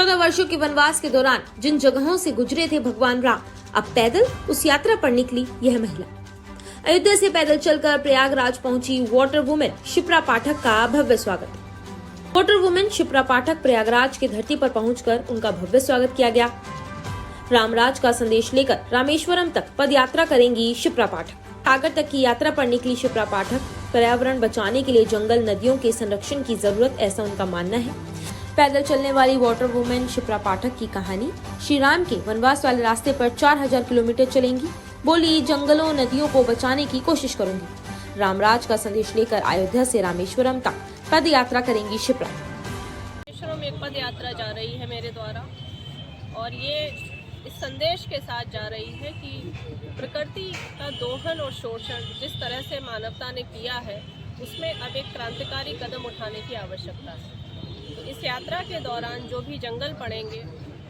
14 वर्षों के वनवास के दौरान जिन जगहों से गुजरे थे भगवान राम, अब पैदल उस यात्रा पर निकली यह महिला। अयोध्या से पैदल चलकर प्रयागराज पहुंची वाटर वुमेन शिप्रा पाठक का भव्य स्वागत। वाटर वुमेन शिप्रा पाठक प्रयागराज की धरती पर पहुंचकर उनका भव्य स्वागत किया गया। रामराज का संदेश लेकर रामेश्वरम तक पद यात्रा करेंगी शिप्रा पाठक। सागर तक की यात्रा पर निकली शिप्रा पाठक पर्यावरण बचाने के लिए जंगल नदियों के संरक्षण की जरूरत, ऐसा उनका मानना है। पैदल चलने वाली वाटर वुमेन शिप्रा पाठक की कहानी, श्री राम के वनवास वाले रास्ते पर 4000 किलोमीटर चलेंगी। बोली, जंगलों नदियों को बचाने की कोशिश करूंगी। रामराज का संदेश लेकर अयोध्या से रामेश्वरम तक पद यात्रा करेंगी शिप्रा। रामेश्वरम एक पद यात्रा जा रही है मेरे द्वारा, और ये इस संदेश के साथ जा रही है कि प्रकृति का दोहन और शोषण जिस तरह से मानवता ने किया है, उसमें अब एक क्रांतिकारी कदम उठाने की आवश्यकता है। तो इस यात्रा के दौरान जो भी जंगल पड़ेंगे,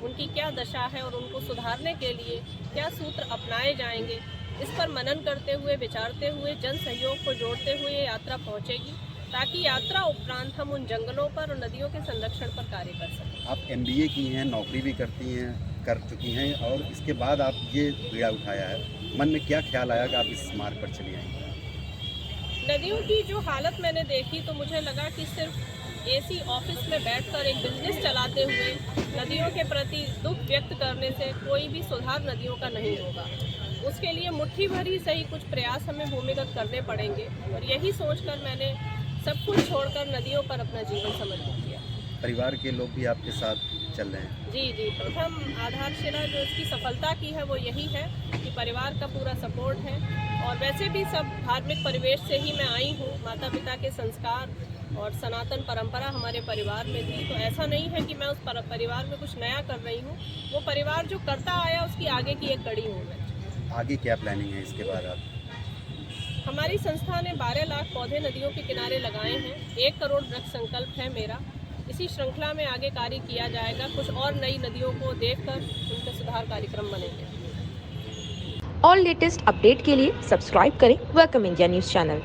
उनकी क्या दशा है और उनको सुधारने के लिए क्या सूत्र अपनाए जाएंगे, इस पर मनन करते हुए, विचारते हुए, जन सहयोग को जोड़ते हुए ये यात्रा पहुंचेगी, ताकि यात्रा उपरांत हम उन जंगलों पर और नदियों के संरक्षण पर कार्य कर सकें। आप MBA की हैं, नौकरी भी कर चुकी हैं, और इसके बाद आप ये बीड़ा उठाया है। मन में क्या ख्याल आया कि आप इस मार्ग पर चली आई? नदियों की जो हालत मैंने देखी तो मुझे लगा कि सिर्फ AC ऑफिस में बैठकर एक बिजनेस चलाते हुए नदियों के प्रति दुख व्यक्त करने से कोई भी सुधार नदियों का नहीं होगा। उसके लिए मुट्ठी भर ही सही कुछ प्रयास हमें भूमिगत करने पड़ेंगे, और यही सोचकर मैंने सब कुछ छोड़कर नदियों पर अपना जीवन समर्पित किया। परिवार के लोग भी आपके साथ चल रहे हैं? जी, प्रथम आधारशिला जो इसकी सफलता की है वो यही है कि परिवार का पूरा सपोर्ट है। और वैसे भी सब धार्मिक परिवेश से ही मैं आई हूँ। माता पिता के संस्कार और सनातन परंपरा हमारे परिवार में थी, तो ऐसा नहीं है कि मैं उस परिवार में कुछ नया कर रही हूँ। वो परिवार जो करता आया उसकी आगे की एक कड़ी हूँ मैं। आगे क्या प्लानिंग है इसके बाद आप? हमारी संस्था ने 12 लाख पौधे नदियों के किनारे लगाए हैं। 1 करोड़ वृक्ष संकल्प है मेरा। इसी श्रृंखला में आगे कार्य किया जाएगा। कुछ और नई नदियों को देखकर उनके सुधार कार्यक्रम बनेंगे। और लेटेस्ट अपडेट के लिए सब्सक्राइब करें वेलकम इंडिया न्यूज चैनल।